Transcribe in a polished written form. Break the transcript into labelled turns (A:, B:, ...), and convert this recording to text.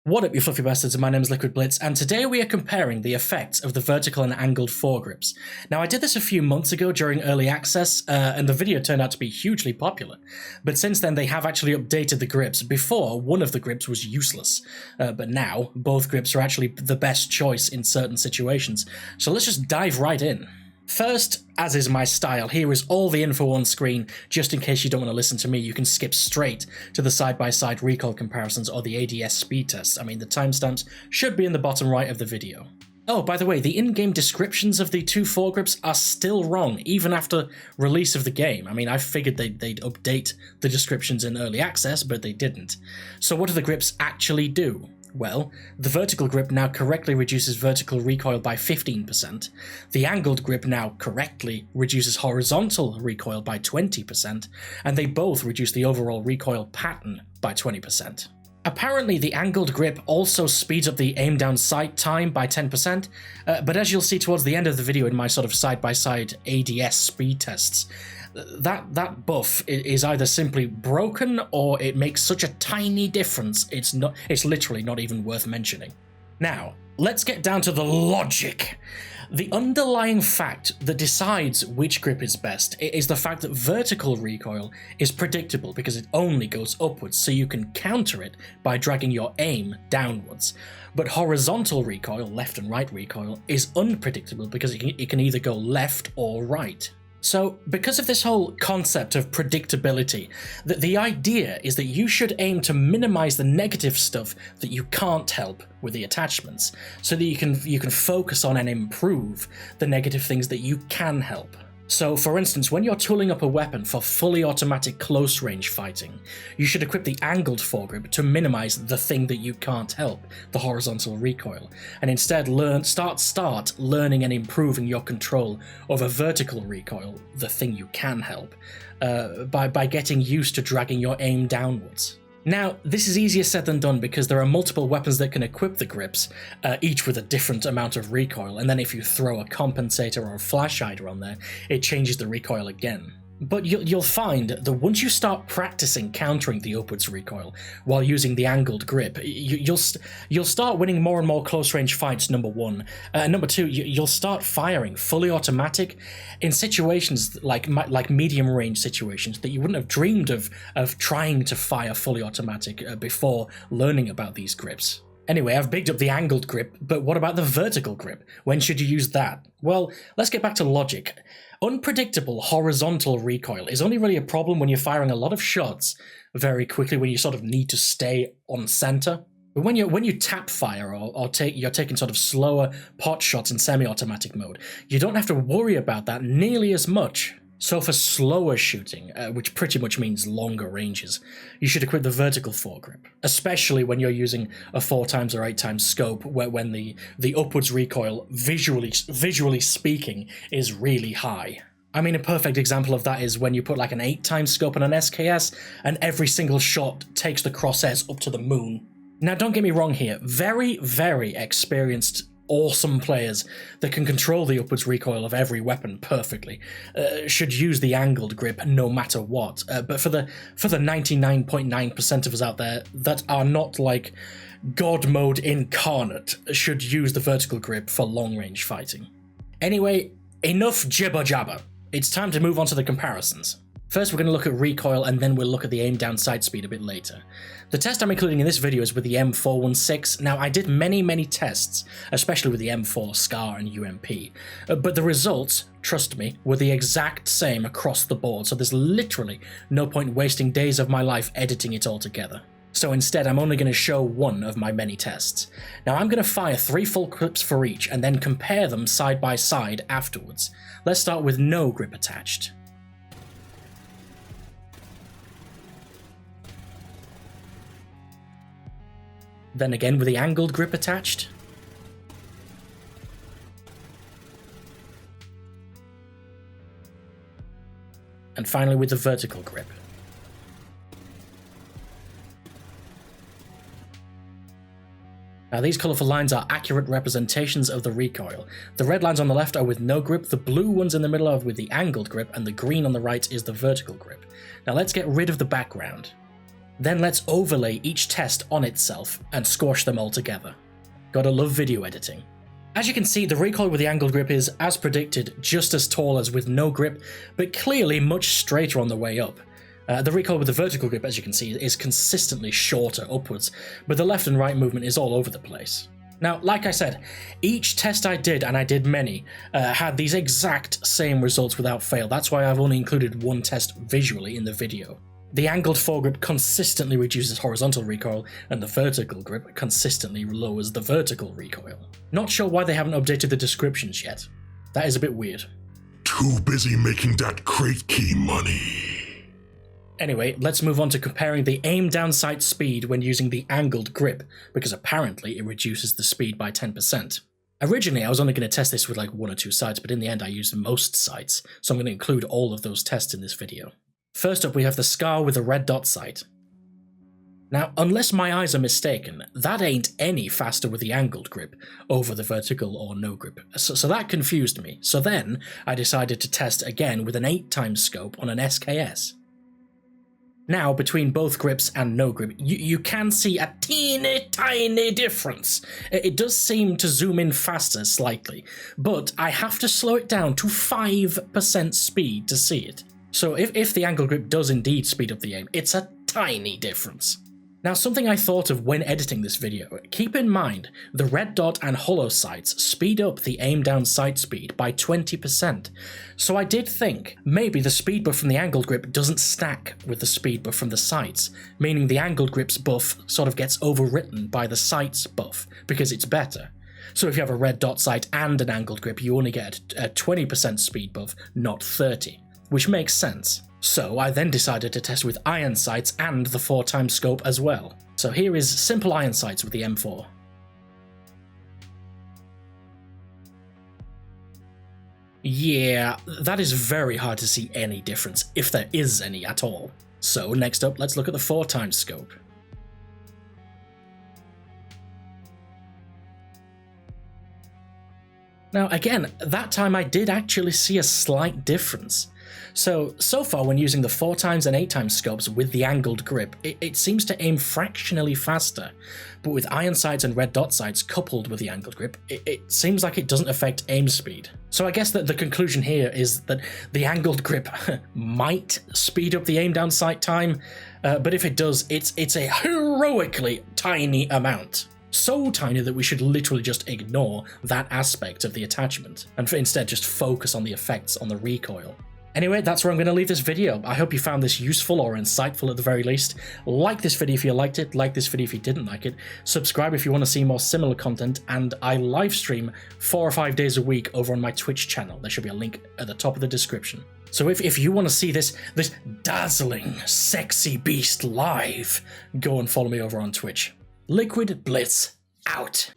A: What up, you fluffy bastards? My name is Liquid Blitz, and today we are comparing the effects of the vertical and angled foregrips. Now, I did this a few months ago during early access, and the video turned out to be hugely popular. But since then, they have actually updated the grips. Before, one of the grips was useless, but now, both grips are actually the best choice in certain situations. So let's just dive right in. First, as is my style, here is all the info on screen. Just in case you don't want to listen to me, you can skip straight to the side-by-side recoil comparisons or the ADS speed tests. I mean, the timestamps should be in the bottom right of the video. Oh, by the way, the in-game descriptions of the two foregrips are still wrong, even after release of the game. I mean, I figured they'd update the descriptions in early access, but they didn't. So what do the grips actually do? Well, the vertical grip now correctly reduces vertical recoil by 15%, the angled grip now correctly reduces horizontal recoil by 20%, and they both reduce the overall recoil pattern by 20%. Apparently, the angled grip also speeds up the aim down sight time by 10%, but as you'll see towards the end of the video in my sort of side-by-side ADS speed tests, that buff is either simply broken or it makes such a tiny difference it's literally not even worth mentioning. Now, let's get down to the logic. The underlying fact that decides which grip is best is the fact that vertical recoil is predictable because it only goes upwards, so you can counter it by dragging your aim downwards. But horizontal recoil, left and right recoil, is unpredictable because it can either go left or right. So, because of this whole concept of predictability, the idea is that you should aim to minimize the negative stuff that you can't help with the attachments, so that you can focus on and improve the negative things that you can help. So, for instance, when you're tooling up a weapon for fully automatic close-range fighting, you should equip the angled foregrip to minimize the thing that you can't help, the horizontal recoil, and instead start learning and improving your control over vertical recoil, the thing you can help, by getting used to dragging your aim downwards. Now, this is easier said than done because there are multiple weapons that can equip the grips, each with a different amount of recoil, and then if you throw a compensator or a flash hider on there, it changes the recoil again. But you'll find that once you start practicing countering the upwards recoil while using the angled grip, you'll start winning more and more close-range fights, number one. Number two, you'll start firing fully automatic in situations like medium-range situations that you wouldn't have dreamed of trying to fire fully automatic before learning about these grips. Anyway, I've bigged up the angled grip, but what about the vertical grip? When should you use that? Well, let's get back to logic. Unpredictable horizontal recoil is only really a problem when you're firing a lot of shots very quickly, when you sort of need to stay on center. But when you tap fire or you're taking sort of slower pot shots in semi-automatic mode, you don't have to worry about that nearly as much. So for slower shooting, which pretty much means longer ranges, you should equip the vertical foregrip, especially when you're using a 4x or 8x scope, when the upwards recoil, visually speaking, is really high. I mean, a perfect example of that is when you put like an 8x scope on an SKS, and every single shot takes the crosshairs up to the moon. Now, don't get me wrong here, very, very experienced awesome players that can control the upwards recoil of every weapon perfectly should use the angled grip no matter what. But for the 99.9% of us out there that are not like God mode incarnate, should use the vertical grip for long range fighting. Anyway, enough jibber jabber. It's time to move on to the comparisons. First, we're going to look at recoil, and then we'll look at the aim down sight speed a bit later. The test I'm including in this video is with the M416. Now, I did many tests, especially with the M4, SCAR, and UMP, but the results, trust me, were the exact same across the board, so there's literally no point wasting days of my life editing it all together. So instead, I'm only going to show one of my many tests. Now, I'm going to fire 3 full clips for each, and then compare them side by side afterwards. Let's start with no grip attached. Then again with the angled grip attached. And finally with the vertical grip. Now, these colourful lines are accurate representations of the recoil. The red lines on the left are with no grip, the blue ones in the middle are with the angled grip, and the green on the right is the vertical grip. Now let's get rid of the background. Then let's overlay each test on itself and squash them all together. Gotta love video editing. As you can see, the recoil with the angled grip is, as predicted, just as tall as with no grip, but clearly much straighter on the way up. The recoil with the vertical grip, as you can see, is consistently shorter upwards, but the left and right movement is all over the place. Now, like I said, each test I did, and I did many, had these exact same results without fail. That's why I've only included one test visually in the video. The angled foregrip consistently reduces horizontal recoil, and the vertical grip consistently lowers the vertical recoil. Not sure why they haven't updated the descriptions yet. That is a bit weird.
B: Too busy making that crate key money.
A: Anyway, let's move on to comparing the aim down sight speed when using the angled grip, because apparently it reduces the speed by 10%. Originally, I was only going to test this with like 1 or 2 sights, but in the end I used most sights, so I'm going to include all of those tests in this video. First up, we have the SCAR with a red dot sight. Now, unless my eyes are mistaken, that ain't any faster with the angled grip over the vertical or no grip, so that confused me. So then, I decided to test again with an 8x scope on an SKS. Now, between both grips and no grip, you can see a teeny tiny difference. It does seem to zoom in faster slightly, but I have to slow it down to 5% speed to see it. So if the angle grip does indeed speed up the aim, it's a tiny difference. Now, something I thought of when editing this video, keep in mind the red dot and hollow sights speed up the aim down sight speed by 20%. So I did think maybe the speed buff from the angled grip doesn't stack with the speed buff from the sights, meaning the angled grip's buff sort of gets overwritten by the sights buff because it's better. So if you have a red dot sight and an angled grip, you only get a 20% speed buff, not 30. Which makes sense. So I then decided to test with iron sights and the 4x scope as well. So here is simple iron sights with the M4. Yeah, that is very hard to see any difference, if there is any at all. So next up, let's look at the 4x scope. Now again, that time I did actually see a slight difference. So far when using the 4x and 8x scopes with the angled grip, it seems to aim fractionally faster, but with iron sights and red dot sights coupled with the angled grip, it seems like it doesn't affect aim speed. So I guess that the conclusion here is that the angled grip might speed up the aim down sight time, but if it does, it's a heroically tiny amount. So tiny that we should literally just ignore that aspect of the attachment, and instead just focus on the effects on the recoil. Anyway, that's where I'm going to leave this video. I hope you found this useful or insightful at the very least. Like this video if you liked it, like this video if you didn't like it, subscribe if you want to see more similar content, and I live stream 4 or 5 days a week over on my Twitch channel. There should be a link at the top of the description. So if you want to see this dazzling, sexy beast live, go and follow me over on Twitch. Liquid Blitz, out.